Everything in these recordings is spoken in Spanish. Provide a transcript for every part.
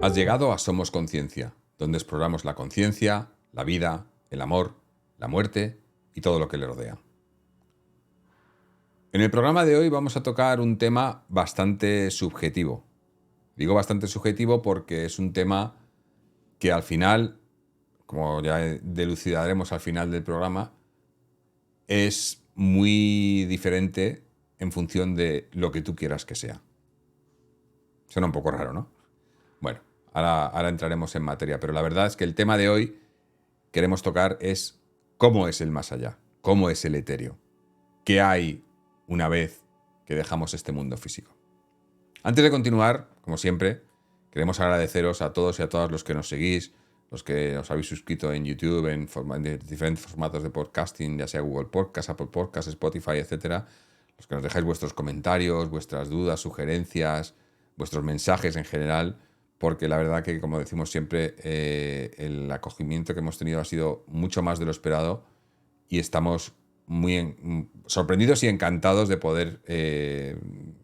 Has llegado a Somos Conciencia, donde exploramos la conciencia, la vida, el amor, la muerte y todo lo que le rodea. En el programa de hoy vamos a tocar un tema bastante subjetivo. Digo bastante subjetivo porque es un tema que al final, como ya delucidaremos al final del programa, es muy diferente en función de lo que tú quieras que sea. Suena un poco raro, ¿no? Bueno, ahora entraremos en materia, pero la verdad es que el tema de hoy queremos tocar es cómo es el más allá, cómo es el etéreo, qué hay una vez que dejamos este mundo físico. Antes de continuar, como siempre, queremos agradeceros a todos y a todas los que nos seguís, los que os habéis suscrito en YouTube, en diferentes formatos de podcasting, ya sea Google Podcast, Apple Podcast, Spotify, etcétera, los que nos dejáis vuestros comentarios, vuestras dudas, sugerencias, vuestros mensajes en general, porque la verdad que, como decimos siempre, el acogimiento que hemos tenido ha sido mucho más de lo esperado y estamos muy sorprendidos y encantados de poder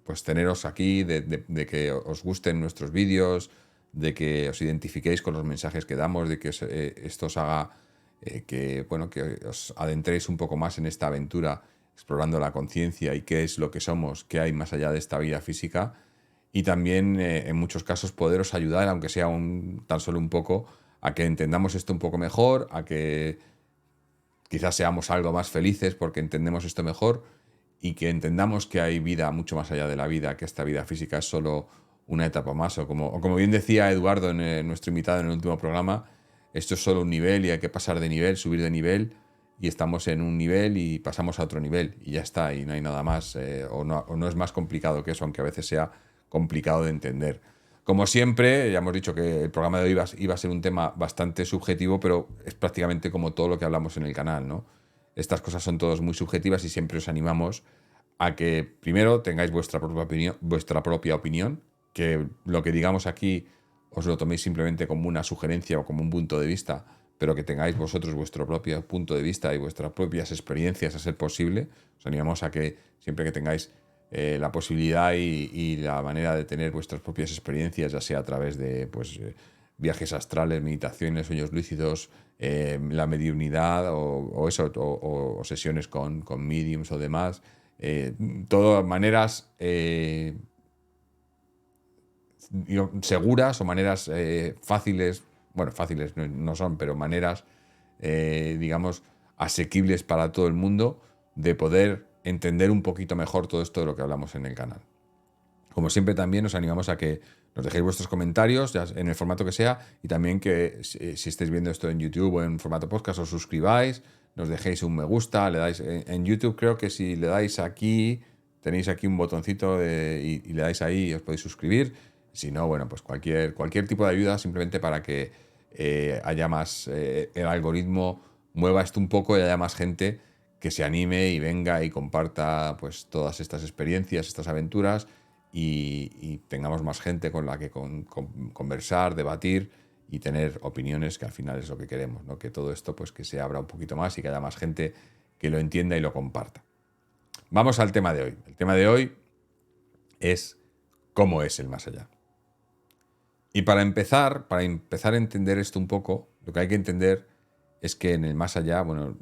pues teneros aquí, de que os gusten nuestros vídeos, de que os identifiquéis con los mensajes que damos, de que esto os haga que os adentréis un poco más en esta aventura explorando la conciencia y qué es lo que somos, qué hay más allá de esta vida física, y también en muchos casos poderos ayudar, aunque sea tan solo un poco, a que entendamos esto un poco mejor, a que quizás seamos algo más felices porque entendemos esto mejor y que entendamos que hay vida mucho más allá de la vida, que esta vida física es solo una etapa más, o como bien decía Eduardo, nuestro invitado en el último programa, esto es solo un nivel y hay que pasar de nivel, subir de nivel, y estamos en un nivel y pasamos a otro nivel y ya está, y no hay nada más, o no es más complicado que eso, aunque a veces sea complicado de entender. Como siempre, ya hemos dicho que el programa de hoy iba a ser un tema bastante subjetivo, pero es prácticamente como todo lo que hablamos en el canal, ¿no? Estas cosas son todas muy subjetivas y siempre os animamos a que primero tengáis vuestra propia opinión, que lo que digamos aquí os lo toméis simplemente como una sugerencia o como un punto de vista, pero que tengáis vosotros vuestro propio punto de vista y vuestras propias experiencias a ser posible. Os animamos a que siempre que tengáis la posibilidad y la manera de tener vuestras propias experiencias, ya sea a través de viajes astrales, meditaciones, sueños lúcidos, la mediunidad o sesiones con mediums o demás, todas maneras seguras o maneras fáciles, bueno, fáciles no son, pero maneras, digamos, asequibles para todo el mundo de poder entender un poquito mejor todo esto de lo que hablamos en el canal. Como siempre, también os animamos a que nos dejéis vuestros comentarios, ya en el formato que sea, y también que si estáis viendo esto en YouTube o en formato podcast, os suscribáis, nos dejéis un me gusta, le dais en YouTube, creo que si le dais aquí, tenéis aquí un botoncito y le dais ahí y os podéis suscribir. Si no, bueno, pues cualquier tipo de ayuda simplemente para que haya más, el algoritmo mueva esto un poco y haya más gente que se anime y venga y comparta pues todas estas experiencias, estas aventuras, y tengamos más gente con la que conversar, debatir y tener opiniones, que al final es lo que queremos, ¿no? Que todo esto pues que se abra un poquito más y que haya más gente que lo entienda y lo comparta. Vamos al tema de hoy. El tema de hoy es cómo es el más allá. Y para empezar a entender esto un poco, lo que hay que entender es que en el más allá, bueno,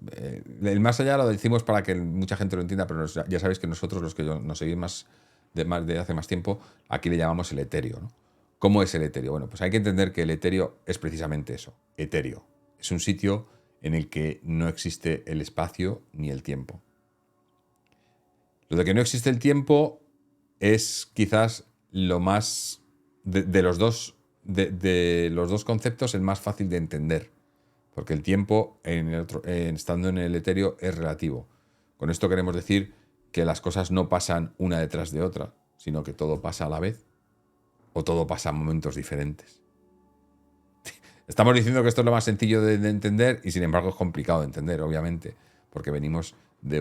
el más allá lo decimos para que mucha gente lo entienda, pero ya sabéis que nosotros, los que nos seguimos de hace más tiempo, aquí le llamamos el etéreo, ¿no? ¿Cómo es el etéreo? Bueno, pues hay que entender que el etéreo es precisamente eso, etéreo. Es un sitio en el que no existe el espacio ni el tiempo. Lo de que no existe el tiempo es quizás lo más de los dos conceptos el más fácil de entender, porque el tiempo estando en el etéreo es relativo. Con esto queremos decir que las cosas no pasan una detrás de otra, sino que todo pasa a la vez o todo pasa en momentos diferentes. Estamos diciendo que esto es lo más sencillo de entender y sin embargo es complicado de entender, obviamente, porque venimos de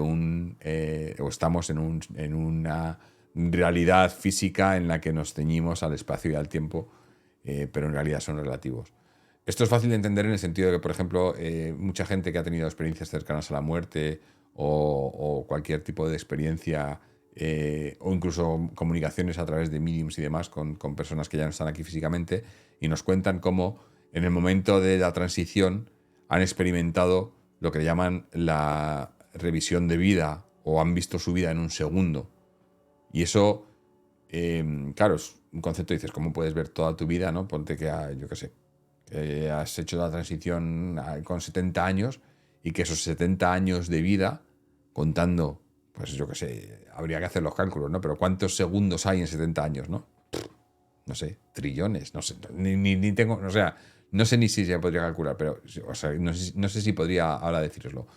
o estamos en una realidad física en la que nos ceñimos al espacio y al tiempo, pero en realidad son relativos. Esto es fácil de entender en el sentido de que, por ejemplo, mucha gente que ha tenido experiencias cercanas a la muerte o cualquier tipo de experiencia o incluso comunicaciones a través de mediums y demás con personas que ya no están aquí físicamente, y nos cuentan cómo en el momento de la transición han experimentado lo que le llaman la revisión de vida, o han visto su vida en un segundo. Y eso, claro, es un concepto, dices, ¿cómo puedes ver toda tu vida, no? Ponte que, yo qué sé, que has hecho la transición con 70 años, y que esos 70 años de vida, contando, pues yo qué sé, habría que hacer los cálculos, ¿no? Pero ¿cuántos segundos hay en 70 años, no? No sé, trillones, no sé, ni tengo, o sea, no sé ni si se podría calcular, pero, o sea, no sé si podría ahora deciroslo.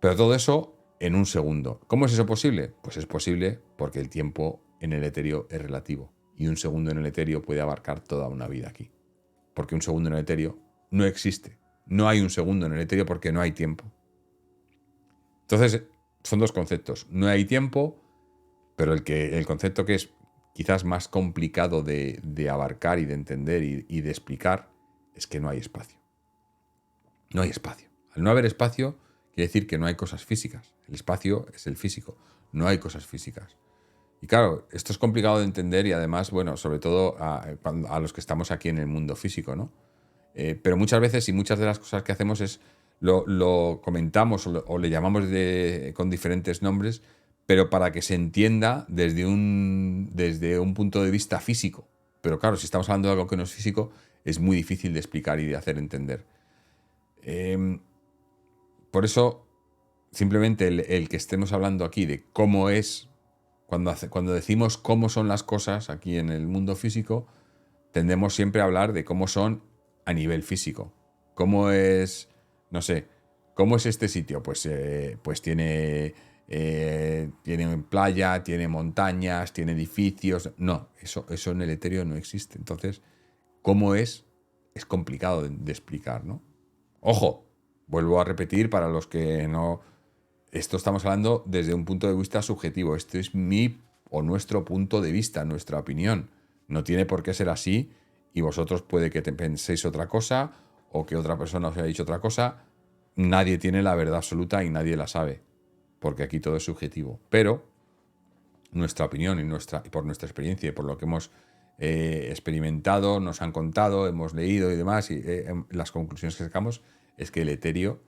Pero todo eso en un segundo. ¿Cómo es eso posible? Pues es posible porque el tiempo en el etéreo es relativo, y un segundo en el etéreo puede abarcar toda una vida aquí. Porque un segundo en el etéreo no existe. No hay un segundo en el etéreo porque no hay tiempo. Entonces, son dos conceptos. No hay tiempo, pero el concepto que es quizás más complicado de abarcar y de entender y de explicar es que no hay espacio. No hay espacio. Al no haber espacio, quiere decir que no hay cosas físicas. El espacio es el físico. No hay cosas físicas. Y claro, esto es complicado de entender, y además, bueno, sobre todo a los que estamos aquí en el mundo físico, ¿no? Pero muchas veces, y muchas de las cosas que hacemos es lo comentamos, o le llamamos con diferentes nombres, pero para que se entienda desde un punto de vista físico. Pero claro, si estamos hablando de algo que no es físico, es muy difícil de explicar y de hacer entender. Por eso, simplemente el que estemos hablando aquí de cómo es, cuando decimos cómo son las cosas aquí en el mundo físico, tendemos siempre a hablar de cómo son a nivel físico. ¿Cómo es, no sé, cómo es este sitio? Pues tiene playa, tiene montañas, tiene edificios. No, eso en el etéreo no existe. Entonces, ¿cómo es? Es complicado de explicar, ¿no? Ojo, vuelvo a repetir para los que no... Esto estamos hablando desde un punto de vista subjetivo. Este es mi o nuestro punto de vista, nuestra opinión. No tiene por qué ser así, y vosotros puede que penséis otra cosa, o que otra persona os haya dicho otra cosa. Nadie tiene la verdad absoluta y nadie la sabe, porque aquí todo es subjetivo. Pero nuestra opinión y por nuestra experiencia y por lo que hemos experimentado, nos han contado, hemos leído y demás, y las conclusiones que sacamos es que el etéreo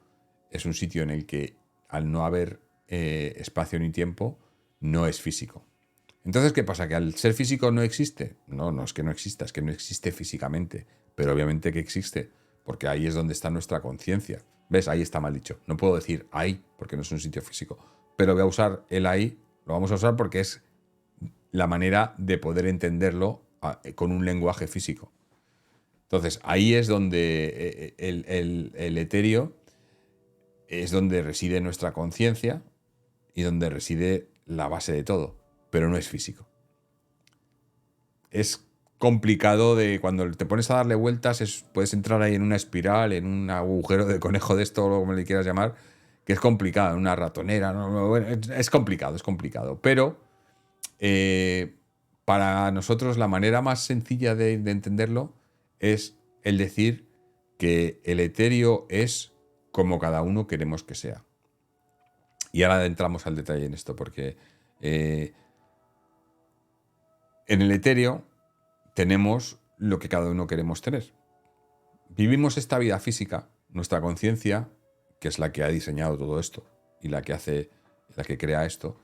es un sitio en el que, al no haber espacio ni tiempo, no es físico. Entonces, ¿qué pasa? ¿Que al ser físico no existe? No, no es que no exista, es que no existe físicamente. Pero obviamente que existe, porque ahí es donde está nuestra conciencia. ¿Ves? Ahí está mal dicho. No puedo decir ahí, porque no es un sitio físico. Pero voy a usar el ahí, lo vamos a usar porque es la manera de poder entenderlo con un lenguaje físico. Entonces, ahí es donde el etéreo es donde reside nuestra conciencia y donde reside la base de todo, pero no es físico. Es complicado de cuando te pones a darle vueltas, puedes entrar ahí en una espiral, en un agujero de conejo de esto, o como le quieras llamar, que es complicado, en una ratonera, ¿no? Bueno, es complicado, pero para nosotros la manera más sencilla de entenderlo es el decir que el etéreo es como cada uno queremos que sea. Y ahora entramos al detalle en esto, porque en el etéreo tenemos lo que cada uno queremos tener. Vivimos esta vida física, nuestra conciencia, que es la que ha diseñado todo esto y la que crea esto,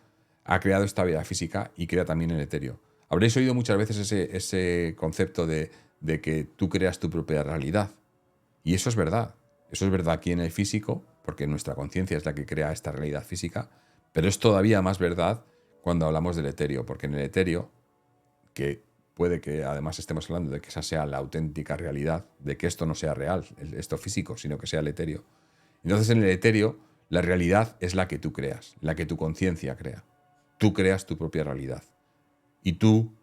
ha creado esta vida física y crea también el etéreo. Habréis oído muchas veces ese concepto de que tú creas tu propia realidad. Y eso es verdad. Eso es verdad aquí en el físico, porque nuestra conciencia es la que crea esta realidad física, pero es todavía más verdad cuando hablamos del etéreo, porque en el etéreo, que puede que además estemos hablando de que esa sea la auténtica realidad, de que esto no sea real, esto físico, sino que sea el etéreo. Entonces, en el etéreo, la realidad es la que tú creas, la que tu conciencia crea. Tú creas tu propia realidad. Y tú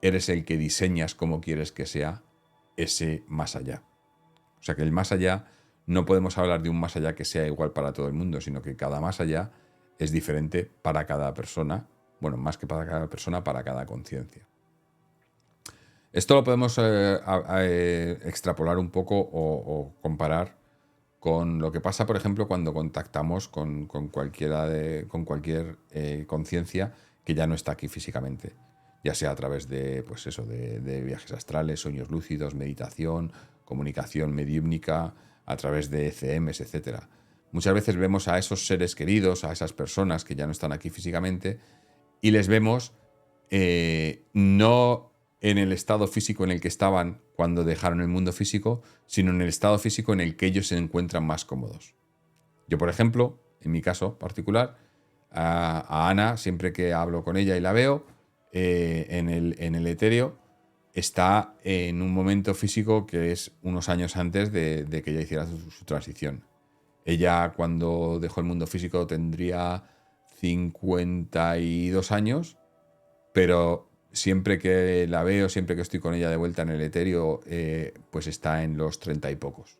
eres el que diseñas cómo quieres que sea ese más allá. O sea que el más allá, no podemos hablar de un más allá que sea igual para todo el mundo, sino que cada más allá es diferente para cada persona. Bueno, más que para cada persona, para cada conciencia. Esto lo podemos extrapolar un poco o comparar con lo que pasa, por ejemplo, cuando contactamos con cualquier conciencia que ya no está aquí físicamente, ya sea a través de, pues eso, de viajes astrales, sueños lúcidos, meditación, comunicación mediúmnica, a través de ECMs, etcétera. Muchas veces vemos a esos seres queridos, a esas personas que ya no están aquí físicamente, y les vemos no en el estado físico en el que estaban cuando dejaron el mundo físico, sino en el estado físico en el que ellos se encuentran más cómodos. Yo, por ejemplo, en mi caso particular, a Ana, siempre que hablo con ella y la veo, en el etéreo, está en un momento físico que es unos años antes de que ella hiciera su transición. Ella, cuando dejó el mundo físico, tendría 52 años, pero siempre que la veo, siempre que estoy con ella de vuelta en el etéreo, pues está en los 30 y pocos.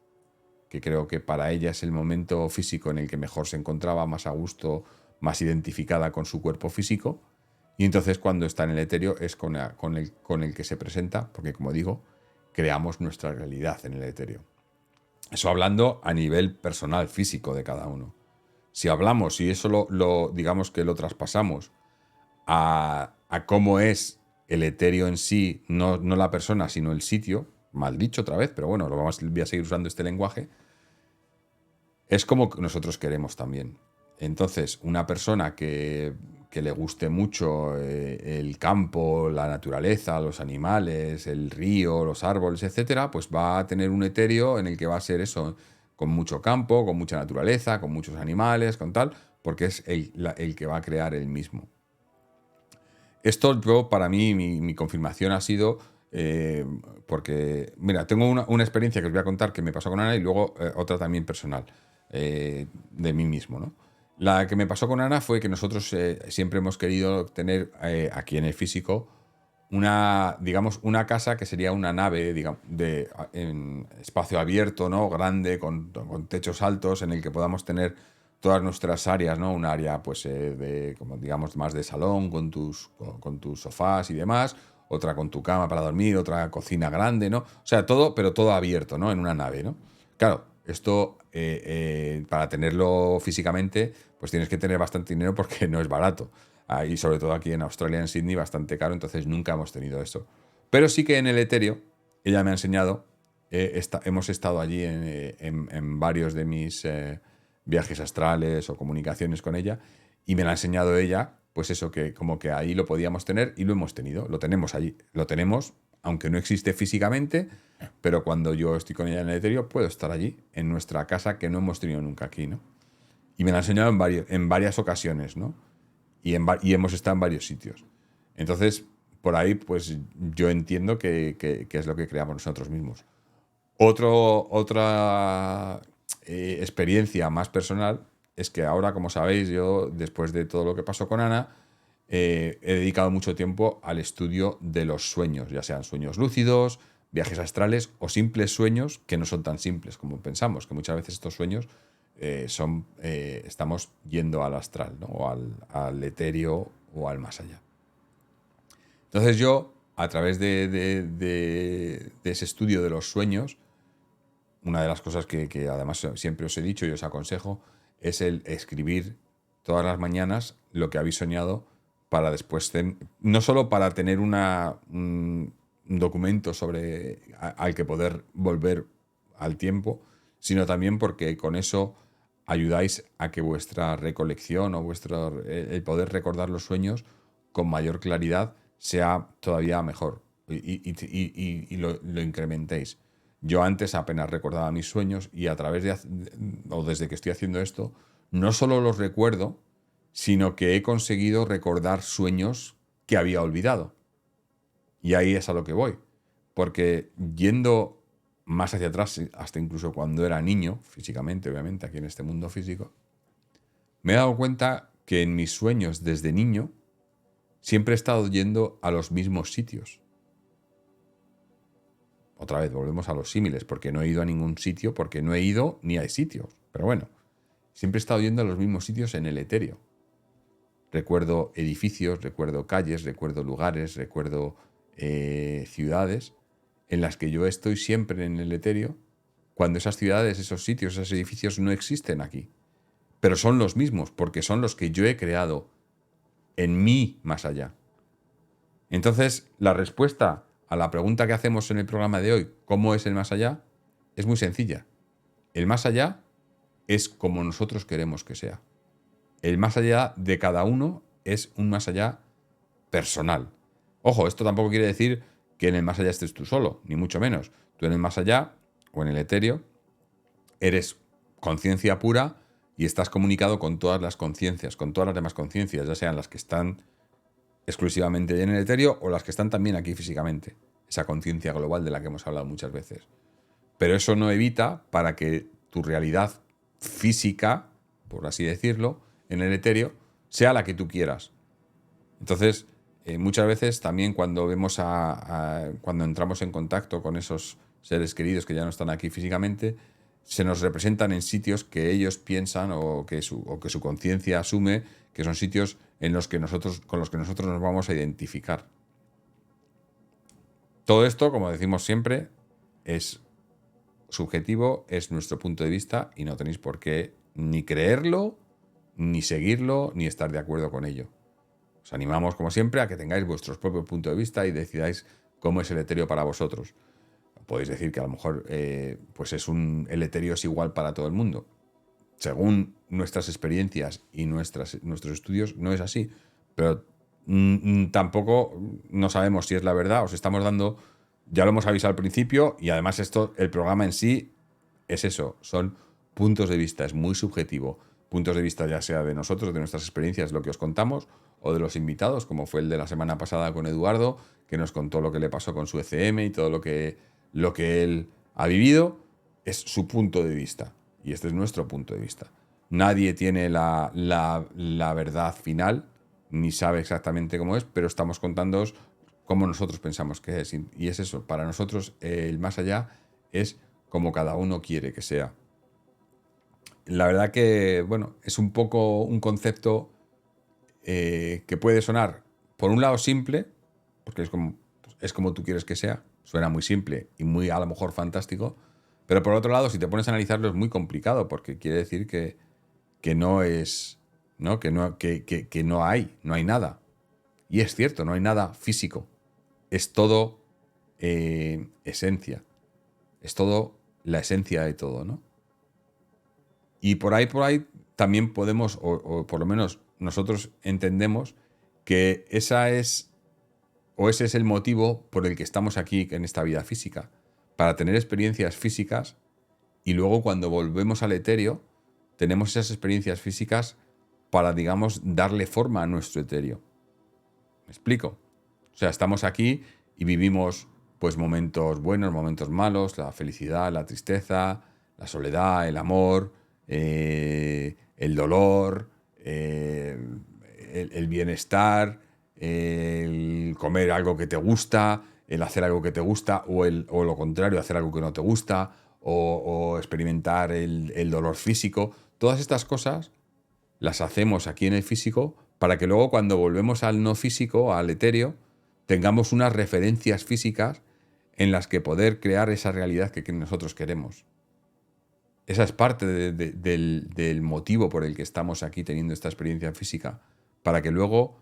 Que creo que para ella es el momento físico en el que mejor se encontraba, más a gusto, más identificada con su cuerpo físico. Y entonces cuando está en el etéreo es con el que se presenta, porque como digo, creamos nuestra realidad en el etéreo. Eso hablando a nivel personal, físico de cada uno. Si hablamos, si eso digamos que lo traspasamos a cómo es el etéreo en sí, no la persona, sino el sitio, mal dicho otra vez, pero bueno, voy a seguir usando este lenguaje, es como nosotros queremos también. Entonces, una persona que le guste mucho el campo, la naturaleza, los animales, el río, los árboles, etcétera, pues va a tener un etéreo en el que va a ser eso, con mucho campo, con mucha naturaleza, con muchos animales, con tal, porque es el que va a crear el mismo. Esto, yo, para mí, mi confirmación ha sido porque, mira, tengo una experiencia que os voy a contar que me pasó con Ana y luego otra también personal de mí mismo, ¿no? La que me pasó con Ana fue que nosotros siempre hemos querido tener aquí en el físico digamos, una casa que sería una nave, digamos, en espacio abierto, ¿no? Grande, con techos altos, en el que podamos tener todas nuestras áreas, ¿no? Un área, pues, como digamos, más de salón, con tus sofás y demás, otra con tu cama para dormir, otra cocina grande, ¿no? O sea, todo, pero todo abierto, ¿no? En una nave, ¿no? Claro, esto, para tenerlo físicamente, pues tienes que tener bastante dinero porque no es barato. Y sobre todo aquí en Australia, en Sydney, bastante caro, entonces nunca hemos tenido eso. Pero sí que en el etéreo, ella me ha enseñado, hemos estado allí en varios de mis viajes astrales o comunicaciones con ella, y me lo ha enseñado ella, pues eso, que como que ahí lo podíamos tener y lo hemos tenido, lo tenemos allí, lo tenemos, aunque no existe físicamente, pero cuando yo estoy con ella en el etéreo, puedo estar allí, en nuestra casa que no hemos tenido nunca aquí, ¿no? Y me lo ha enseñado en varias ocasiones, ¿no? Y hemos estado en varios sitios. Entonces, por ahí, pues yo entiendo que es lo que creamos nosotros mismos. Otra experiencia más personal es que ahora, como sabéis, yo, después de todo lo que pasó con Ana, he dedicado mucho tiempo al estudio de los sueños, ya sean sueños lúcidos, viajes astrales o simples sueños que no son tan simples como pensamos, que muchas veces estos sueños estamos yendo al astral, ¿no? O al etéreo o al más allá. Entonces yo, a través de ese estudio de los sueños, una de las cosas que además siempre os he dicho y os aconsejo es el escribir todas las mañanas lo que habéis soñado para después, no solo para tener un documento al que poder volver al tiempo, sino también porque con eso ayudáis a que vuestra recolección o el poder recordar los sueños con mayor claridad sea todavía mejor y lo incrementéis. Yo antes apenas recordaba mis sueños y a través o desde que estoy haciendo esto, no solo los recuerdo, sino que he conseguido recordar sueños que había olvidado. Y ahí es a lo que voy. Porque yendo más hacia atrás, hasta incluso cuando era niño, físicamente, obviamente, aquí en este mundo físico, me he dado cuenta que en mis sueños desde niño siempre he estado yendo a los mismos sitios. Otra vez, volvemos a los símiles, porque no he ido a ningún sitio, porque no he ido ni hay sitios. Pero bueno, siempre he estado yendo a los mismos sitios en el etéreo. Recuerdo edificios, recuerdo calles, recuerdo lugares, recuerdo ciudades en las que yo estoy siempre en el etéreo cuando esas ciudades, esos sitios, esos edificios no existen aquí. Pero son los mismos, porque son los que yo he creado en mí más allá. Entonces, la respuesta a la pregunta que hacemos en el programa de hoy, ¿cómo es el más allá?, es muy sencilla. El más allá es como nosotros queremos que sea. El más allá de cada uno es un más allá personal. Ojo, esto tampoco quiere decir que en el más allá estés tú solo, ni mucho menos. Tú en el más allá, o en el etéreo, eres conciencia pura y estás comunicado con todas las conciencias, con todas las demás conciencias, ya sean las que están exclusivamente en el etéreo o las que están también aquí físicamente. Esa conciencia global de la que hemos hablado muchas veces. Pero eso no evita para que tu realidad física, por así decirlo, en el etéreo, sea la que tú quieras. Entonces, muchas veces también cuando vemos cuando entramos en contacto con esos seres queridos que ya no están aquí físicamente, se nos representan en sitios que ellos piensan o que su conciencia asume que son sitios con los que nosotros nos vamos a identificar. Todo esto, como decimos siempre, es subjetivo, es nuestro punto de vista y no tenéis por qué ni creerlo, ni seguirlo, ni estar de acuerdo con ello. Os animamos, como siempre, a que tengáis vuestros propios puntos de vista y decidáis cómo es el etéreo para vosotros. Podéis decir que a lo mejor pues el etéreo es igual para todo el mundo. Según nuestras experiencias y nuestros estudios, no es así. Pero tampoco no sabemos si es la verdad. Os estamos dando, ya lo hemos avisado al principio, y además el programa en sí es eso, son puntos de vista, es muy subjetivo. Puntos de vista ya sea de nosotros, de nuestras experiencias, lo que os contamos, o de los invitados, como fue el de la semana pasada con Eduardo, que nos contó lo que le pasó con su ECM y todo lo que él ha vivido. Es su punto de vista. Y este es nuestro punto de vista. Nadie tiene la verdad final, ni sabe exactamente cómo es, pero estamos contándoos cómo nosotros pensamos que es. Y es eso, para nosotros el más allá es como cada uno quiere que sea. La verdad que, bueno, es un poco un concepto que puede sonar, por un lado, simple, porque es como tú quieres que sea, suena muy simple y muy, a lo mejor, fantástico, pero por otro lado, si te pones a analizarlo, es muy complicado, porque quiere decir que no es, ¿no? Que no hay nada. Y es cierto, no hay nada físico. Es todo esencia. Es todo la esencia de todo, ¿no? Y por ahí también podemos, o por lo menos nosotros entendemos que ese es el motivo por el que estamos aquí en esta vida física, para tener experiencias físicas, y luego cuando volvemos al etéreo tenemos esas experiencias físicas para, digamos, darle forma a nuestro etéreo. ¿Me explico? O sea, estamos aquí y vivimos pues momentos buenos, momentos malos, la felicidad, la tristeza, la soledad, el amor, el dolor, el bienestar, el comer algo que te gusta, el hacer algo que te gusta, o lo contrario, hacer algo que no te gusta, o experimentar el dolor físico. Todas estas cosas las hacemos aquí en el físico para que luego, cuando volvemos al no físico, al etéreo, tengamos unas referencias físicas en las que poder crear esa realidad que nosotros queremos. Esa es parte del motivo por el que estamos aquí teniendo esta experiencia física, para que luego,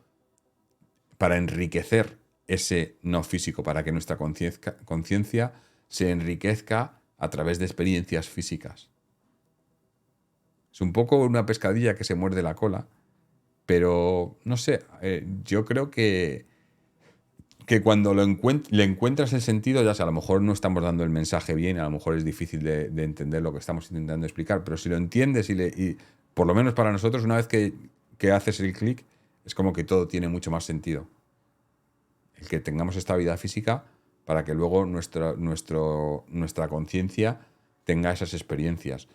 para enriquecer ese no físico, para que nuestra conciencia se enriquezca a través de experiencias físicas. Es un poco una pescadilla que se muerde la cola, pero no sé, yo creo que cuando le encuentras el sentido, ya sea, a lo mejor no estamos dando el mensaje bien, a lo mejor es difícil de entender lo que estamos intentando explicar, pero si lo entiendes y por lo menos para nosotros, una vez que haces el clic, es como que todo tiene mucho más sentido. El que tengamos esta vida física para que luego nuestra conciencia tenga esas experiencias.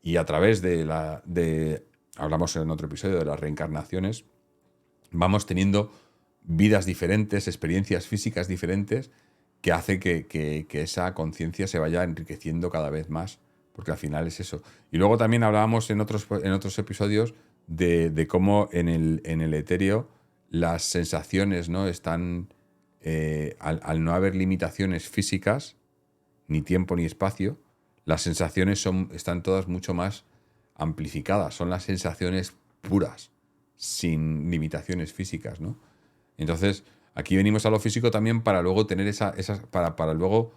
Y a través hablamos en otro episodio de las reencarnaciones, vamos teniendo vidas diferentes, experiencias físicas diferentes, que hace que esa conciencia se vaya enriqueciendo cada vez más, porque al final es eso. Y luego también hablábamos en otros episodios de cómo en el etéreo las sensaciones, ¿no?, están, al no haber limitaciones físicas, ni tiempo ni espacio, las sensaciones están todas mucho más amplificadas, son las sensaciones puras, sin limitaciones físicas, ¿no? Entonces, aquí venimos a lo físico también para luego tener para luego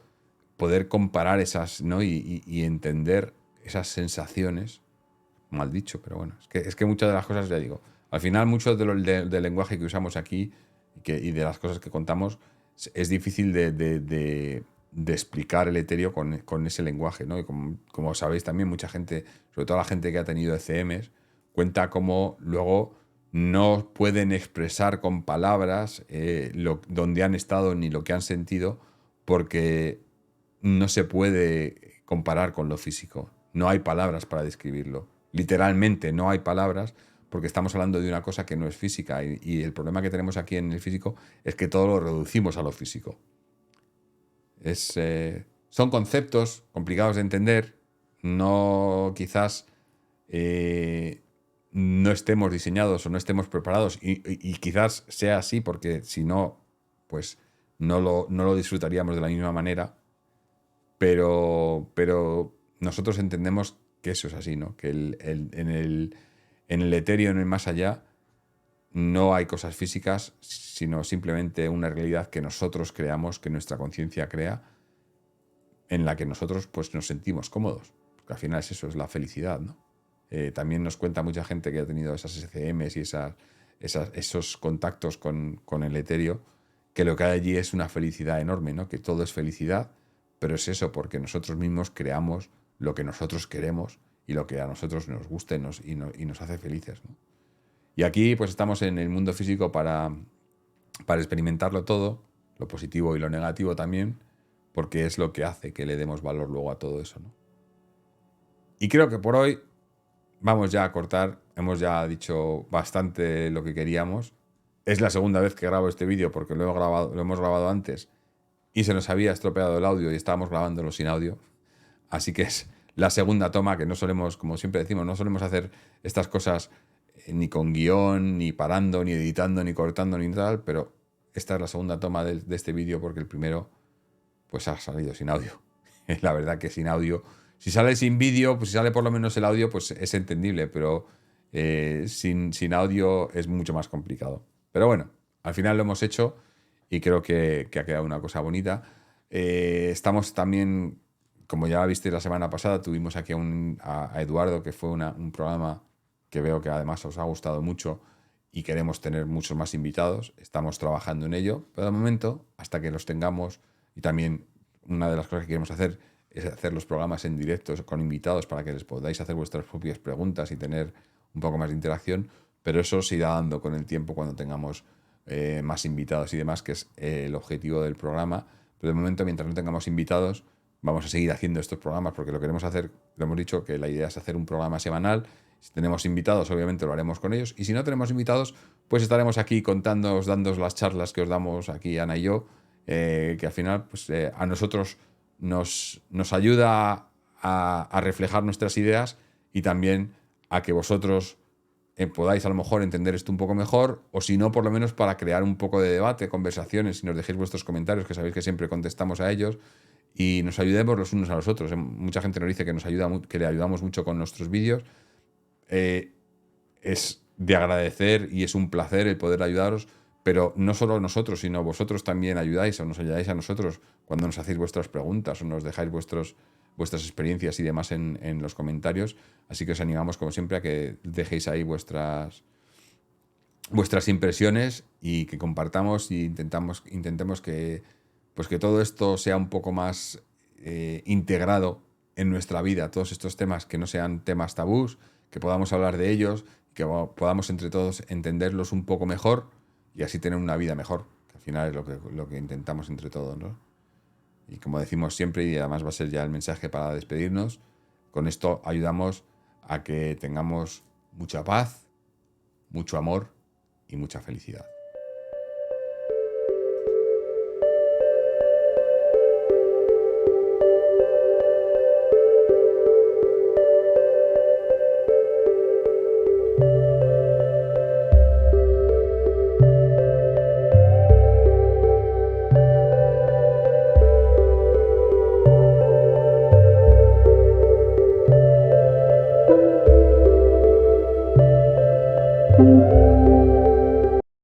poder comparar esas, ¿no? Y entender esas sensaciones, mal dicho, pero bueno, es que muchas de las cosas, ya digo, al final mucho del lenguaje que usamos aquí y de las cosas que contamos es difícil de explicar el etéreo con ese lenguaje, ¿no? Y como sabéis también, mucha gente, sobre todo la gente que ha tenido ECMs, cuenta cómo luego no pueden expresar con palabras dónde han estado ni lo que han sentido, porque no se puede comparar con lo físico. No hay palabras para describirlo. Literalmente no hay palabras, porque estamos hablando de una cosa que no es física. Y el problema que tenemos aquí en el físico es que todo lo reducimos a lo físico. Son conceptos complicados de entender. No, quizás no estemos diseñados o no estemos preparados. Y quizás sea así, porque si no, pues no lo disfrutaríamos de la misma manera. Pero nosotros entendemos que eso es así, ¿no? Que en el etéreo, en el más allá, no hay cosas físicas, sino simplemente una realidad que nosotros creamos, que nuestra conciencia crea, en la que nosotros pues nos sentimos cómodos. Porque al final es eso, es la felicidad, ¿no? También nos cuenta mucha gente que ha tenido esas SCMs y esos contactos con el etéreo, que lo que hay allí es una felicidad enorme, ¿no? Que todo es felicidad, pero es eso, porque nosotros mismos creamos lo que nosotros queremos y lo que a nosotros nos gusta y nos hace felices, ¿no? Y aquí pues estamos en el mundo físico para experimentarlo todo, lo positivo y lo negativo también, porque es lo que hace que le demos valor luego a todo eso, ¿no? Y creo que por hoy vamos ya a cortar. Hemos ya dicho bastante lo que queríamos. Es la segunda vez que grabo este vídeo porque lo hemos grabado antes y se nos había estropeado el audio y estábamos grabándolo sin audio. Así que es la segunda toma, que no solemos, como siempre decimos, no solemos hacer estas cosas ni con guión, ni parando, ni editando, ni cortando, ni tal, pero esta es la segunda toma de este vídeo porque el primero pues ha salido sin audio. La verdad que sin audio, si sale sin vídeo, pues si sale por lo menos el audio, pues es entendible, pero sin audio es mucho más complicado. Pero bueno, al final lo hemos hecho y creo que ha quedado una cosa bonita. Estamos también, como ya viste la semana pasada, tuvimos aquí a Eduardo, que fue un programa que veo que además os ha gustado mucho y queremos tener muchos más invitados. Estamos trabajando en ello, pero de momento, hasta que los tengamos, y también una de las cosas que queremos hacer es hacer los programas en directo con invitados para que les podáis hacer vuestras propias preguntas y tener un poco más de interacción, pero eso se irá dando con el tiempo cuando tengamos más invitados y demás, que es el objetivo del programa. Pero de momento, mientras no tengamos invitados, vamos a seguir haciendo estos programas porque lo queremos hacer, lo hemos dicho, que la idea es hacer un programa semanal. Si tenemos invitados, obviamente lo haremos con ellos, y si no tenemos invitados, pues estaremos aquí contándoos, dándoos las charlas que os damos aquí Ana y yo, que al final pues, a nosotros nos ayuda a reflejar nuestras ideas y también a que vosotros podáis a lo mejor entender esto un poco mejor, o si no, por lo menos para crear un poco de debate, conversaciones, y nos dejéis vuestros comentarios, que sabéis que siempre contestamos a ellos, y nos ayudemos los unos a los otros. Mucha gente nos dice que le ayudamos mucho con nuestros vídeos. Es de agradecer y es un placer el poder ayudaros, pero no solo nosotros, sino vosotros también ayudáis o nos ayudáis a nosotros cuando nos hacéis vuestras preguntas o nos dejáis vuestras experiencias y demás en los comentarios. Así que os animamos, como siempre, a que dejéis ahí vuestras impresiones y que compartamos y intentemos que, pues que todo esto sea un poco más integrado en nuestra vida, todos estos temas que no sean temas tabús, que podamos hablar de ellos, que podamos entre todos entenderlos un poco mejor y así tener una vida mejor, que al final es lo que intentamos entre todos, ¿no? Y como decimos siempre, y además va a ser ya el mensaje para despedirnos, con esto ayudamos a que tengamos mucha paz, mucho amor y mucha felicidad.